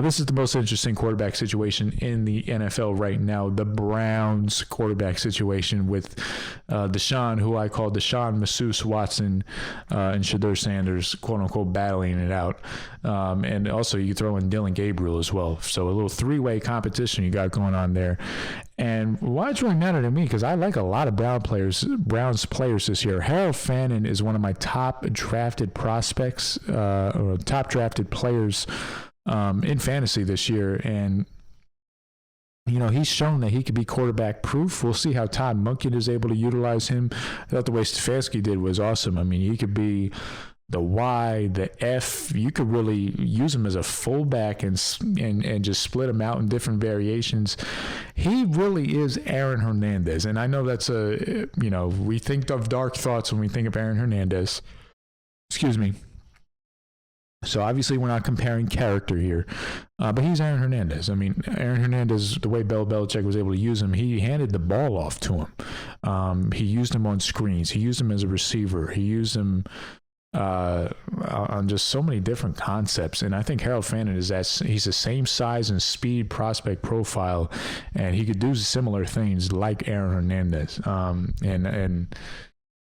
This is the most interesting quarterback situation in the NFL right now. The Browns quarterback situation with Deshaun, who I call Deshaun Masseuse Watson, and Shedeur Sanders, quote unquote, battling it out. And also you can throw in Dylan Gabriel as well. So a little three-way competition you got going on there. And why it's really matter to me, because I like a lot of Browns players this year. Harold Fannin is one of my top drafted prospects, or top drafted players in fantasy this year. And, you know, he's shown that he could be quarterback proof. We'll see how Todd Monken is able to utilize him. I thought the way Stefanski did was awesome. I mean, he could be the Y, the F. You could really use him as a fullback and just split him out in different variations. He really is Aaron Hernandez. And I know that's we think of dark thoughts when we think of Aaron Hernandez. Excuse me. So obviously we're not comparing character here, but he's Aaron Hernandez. I mean, Aaron Hernandez, the way Bill Belichick was able to use him, he handed the ball off to him. He used him on screens. He used him as a receiver. He used him on just so many different concepts. And I think Harold Fannin he's the same size and speed prospect profile, and he could do similar things like Aaron Hernandez. And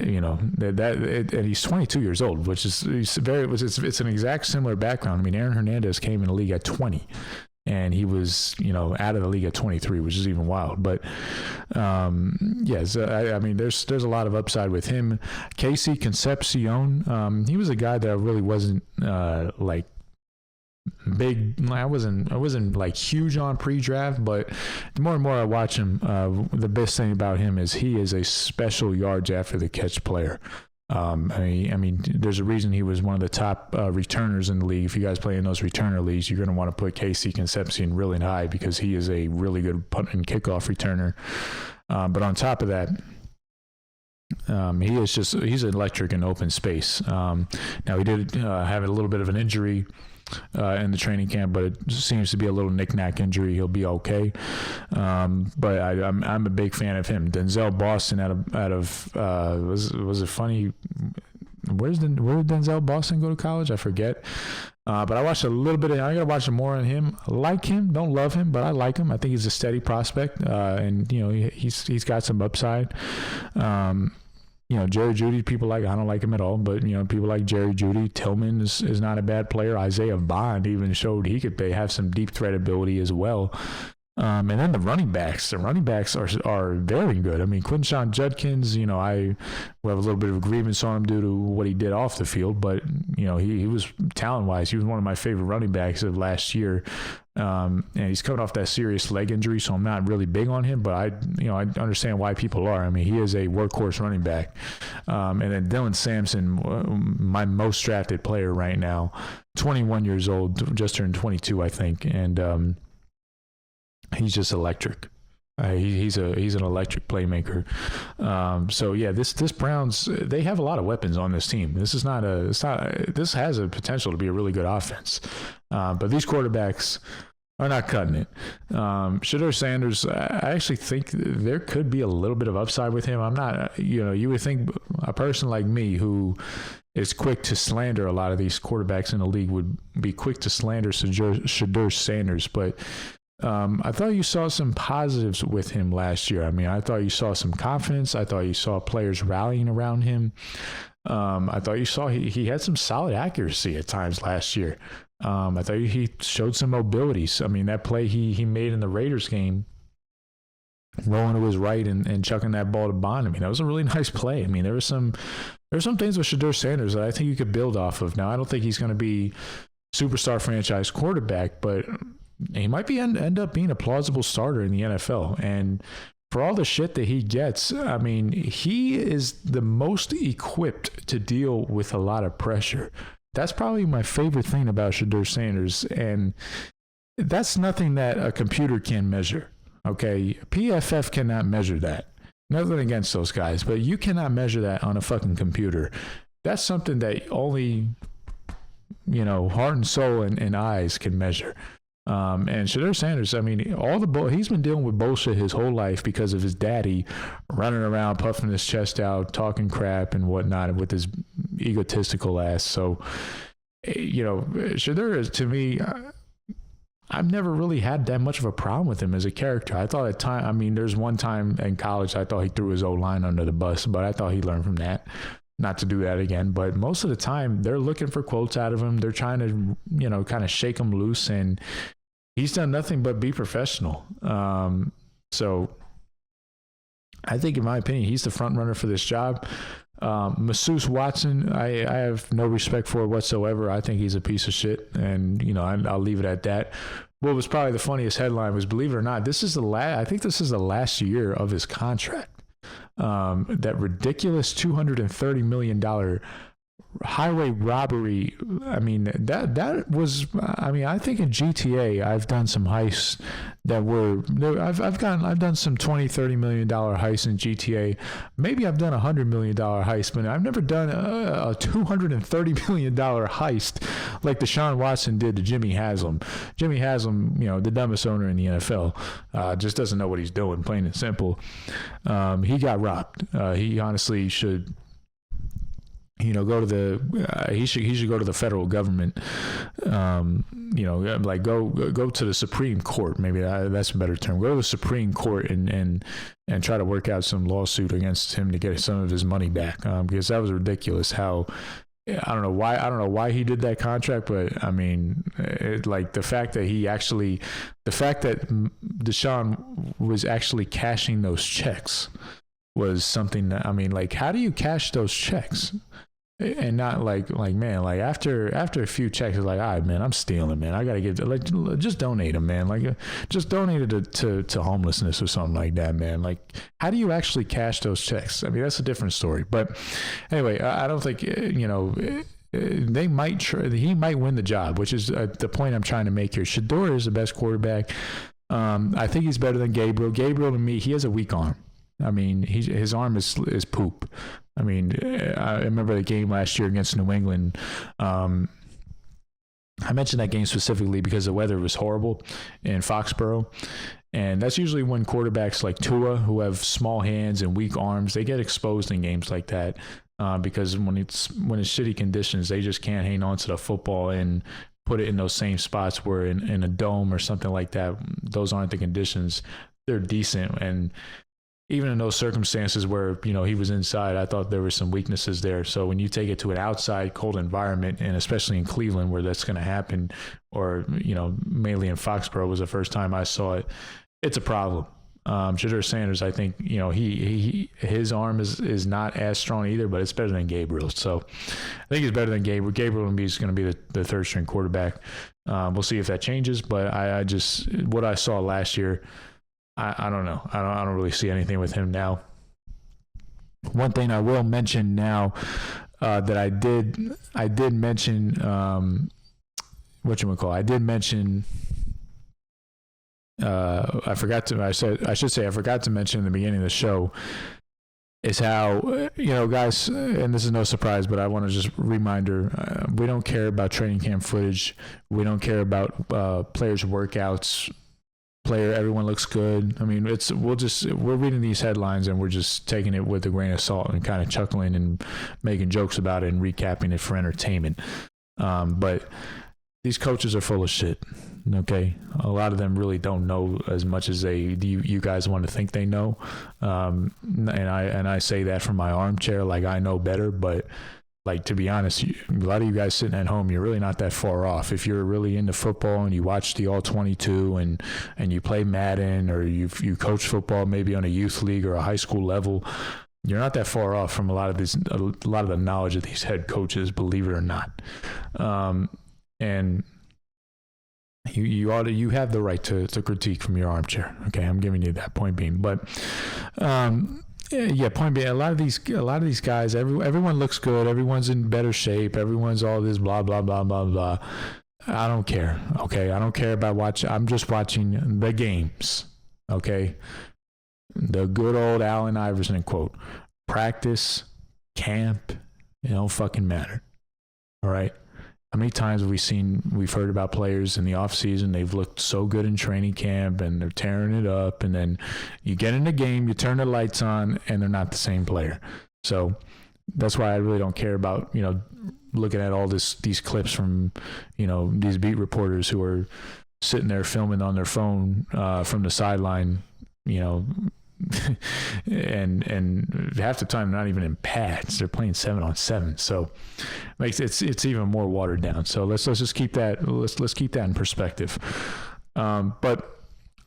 you know, and he's 22 years old, which is it's an exact similar background. I mean, Aaron Hernandez came in the league at 20, and he was, you know, out of the league at 23, which is even wild. But yes, I mean, there's a lot of upside with him. Casey Concepcion, he was a guy that I really wasn't like big. I wasn't like huge on pre-draft, but the more and more I watch him, the best thing about him is he is a special yards after the catch player. I mean, there's a reason he was one of the top returners in the league. If you guys play in those returner leagues, you're going to want to put Casey Concepcion really high because he is a really good punt and kickoff returner. But on top of that, he's electric in open space. Now he did have a little bit of an injury in the training camp, but it seems to be a little knick-knack injury. He'll be okay. But I'm a big fan of him. Denzel Boston out of was it funny? Where did Denzel Boston go to college? I forget. But I watched a little bit I got to watch some more on him. I like him, don't love him, but I like him. I think he's a steady prospect, and you know he's got some upside. You know, Jerry Jeudy, I don't like him at all, but, you know, people like Jerry Jeudy. Tillman is not a bad player. Isaiah Bond even showed he could have some deep threat ability as well. And then the running backs are very good. I mean, Quinshon Judkins, you know, we have a little bit of a grievance on him due to what he did off the field, but, you know, he was talent-wise, he was one of my favorite running backs of last year. And he's coming off that serious leg injury, so I'm not really big on him, but I understand why people are. I mean, he is a workhorse running back. And then Dylan Sampson, my most drafted player right now, 21 years old, just turned 22, I think. And, he's just electric. He's an electric playmaker. So yeah, this Browns, they have a lot of weapons on this team. This has a potential to be a really good offense. But these quarterbacks are not cutting it. Shedeur Sanders, I actually think there could be a little bit of upside with him. I'm not, you know, you would think a person like me who is quick to slander a lot of these quarterbacks in the league would be quick to slander Shedeur Sanders, but I thought you saw some positives with him last year. I mean, I thought you saw some confidence. I thought you saw players rallying around him. I thought you saw he had some solid accuracy at times last year. I thought he showed some mobility. I mean, that play he made in the Raiders game, rolling to his right and chucking that ball to Bond. I mean, that was a really nice play. I mean, there were some things with Shedeur Sanders that I think you could build off of. Now, I don't think he's going to be superstar franchise quarterback, but he might end up being a plausible starter in the NFL. And for all the shit that he gets, I mean, he is the most equipped to deal with a lot of pressure. That's probably my favorite thing about Shedeur Sanders. And that's nothing that a computer can measure. Okay. PFF cannot measure that. Nothing against those guys, but you cannot measure that on a fucking computer. That's something that only, you know, heart and soul and eyes can measure. And Shedeur Sanders, I mean, he's been dealing with bullshit his whole life because of his daddy running around, puffing his chest out, talking crap and whatnot with his egotistical ass. So, you know, Shedeur is, to me, I've never really had that much of a problem with him as a character. I thought at time, I mean, there's one time in college I thought he threw his O-line under the bus, but I thought he learned from that not to do that again. But most of the time, they're looking for quotes out of him. They're trying to, you know, kind of shake him loose, and he's done nothing but be professional. So I think, in my opinion, he's the front runner for this job. Masseuse Watson, I have no respect for whatsoever. I think he's a piece of shit, and you know, I'll leave it at that. What was probably the funniest headline was, believe it or not, this is the last. I think this is the last year of his contract. That ridiculous $230 million highway robbery. I mean, that was, I mean, I think in GTA I've done some heists that were, I've done some $20-30 million heists in GTA. Maybe I've done $100 million heist, but I've never done a $230 million heist like Deshaun Watson did to Jimmy Haslam. Jimmy Haslam, you know, the dumbest owner in the NFL, just doesn't know what he's doing, plain and simple. He got robbed. He honestly should, you know, go to the he should go to the federal government, you know, like go to the Supreme Court. Maybe that's a better term. Go to the Supreme Court and try to work out some lawsuit against him to get some of his money back, because that was ridiculous. How, I don't know why he did that contract, but I mean, like the fact that Deshaun was actually cashing those checks was something that, I mean, like, how do you cash those checks? And not like man, like after a few checks, it's like, all right, man, I'm stealing, man. I gotta get, like, just donate them, man. Like, just donate it to homelessness or something like that, man. Like, how do you actually cash those checks? I mean, that's a different story. But anyway, I don't think, you know, they might he might win the job, which is the point I'm trying to make here. Shedeur is the best quarterback. I think he's better than Gabriel. Gabriel, to me, he has a weak arm. I mean, his arm is poop. I mean, I remember the game last year against New England. I mentioned that game specifically because the weather was horrible in Foxborough. And that's usually when quarterbacks like Tua, who have small hands and weak arms, they get exposed in games like that, because when it's shitty conditions, they just can't hang on to the football and put it in those same spots where in a dome or something like that, those aren't the conditions. They're decent. And even in those circumstances where, you know, he was inside, I thought there were some weaknesses there. So when you take it to an outside cold environment, and especially in Cleveland where that's going to happen, or, you know, mainly in Foxborough was the first time I saw it, it's a problem. Shedeur Sanders, I think, you know, his arm is not as strong either, but it's better than Gabriel. So I think he's better than Gabriel. Gabriel is going to be the third string quarterback. We'll see if that changes, but I just, what I saw last year, I don't know. I don't really see anything with him now. One thing I will mention now, that I did mention, whatchamacallit, I did mention, I forgot to mention in the beginning of the show, is how, you know, guys, and this is no surprise, but I want to just reminder, we don't care about training camp footage. We don't care about players' workouts. Everyone looks good. I mean, we're reading these headlines and we're just taking it with a grain of salt and kind of chuckling and making jokes about it and recapping it for entertainment. But these coaches are full of shit. Okay, a lot of them really don't know as much as you guys want to think they know. And I say that from my armchair, like I know better, but. Like, to be honest, a lot of you guys sitting at home, you're really not that far off. If you're really into football and you watch the All-22 and you play Madden, or you coach football maybe on a youth league or a high school level, you're not that far off from a lot of the knowledge of these head coaches, believe it or not. And you have the right to critique from your armchair. Okay, I'm giving you that point being, but. Yeah, point being, a lot of these guys, everyone looks good, everyone's in better shape, everyone's all this blah blah blah blah blah. I don't care. Okay, I don't care about watching. I'm just watching the games. Okay, the good old Allen Iverson quote: "Practice, camp, it don't fucking matter." All right. How many times have we've heard about players in the off season, they've looked so good in training camp and they're tearing it up, and then you get in the game, you turn the lights on, and they're not the same player. So that's why I really don't care about, you know, looking at all these clips from, you know, these beat reporters who are sitting there filming on their phone from the sideline, you know, and half the time not even in pads. They're playing 7-on-7, so makes it's even more watered down. So let's just keep that let's keep that in perspective. But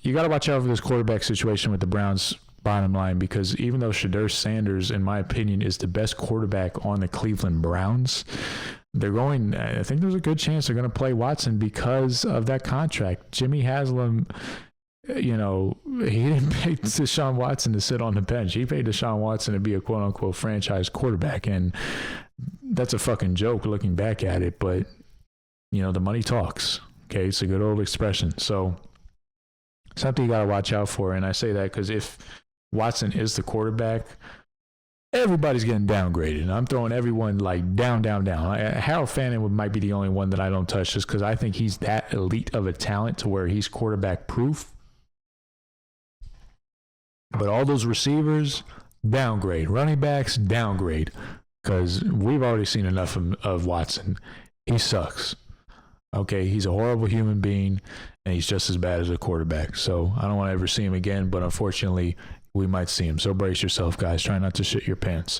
you got to watch out for this quarterback situation with the Browns. Bottom line, because even though Shedeur Sanders, in my opinion, is the best quarterback on the Cleveland Browns, I think there's a good chance they're going to play Watson because of that contract. Jimmy Haslam, you know, he didn't pay Deshaun Watson to sit on the bench. He paid Deshaun Watson to be a quote unquote franchise quarterback. And that's a fucking joke looking back at it. But, you know, the money talks. Okay. It's a good old expression. So something you got to watch out for. And I say that because if Watson is the quarterback, everybody's getting downgraded. And I'm throwing everyone like down. Harold Fannin might be the only one that I don't touch just because I think he's that elite of a talent to where he's quarterback proof. But all those receivers, downgrade. Running backs, downgrade. Because we've already seen enough of Watson. He sucks. Okay, he's a horrible human being, and he's just as bad as a quarterback. So I don't want to ever see him again, but unfortunately, we might see him. So brace yourself, guys. Try not to shit your pants.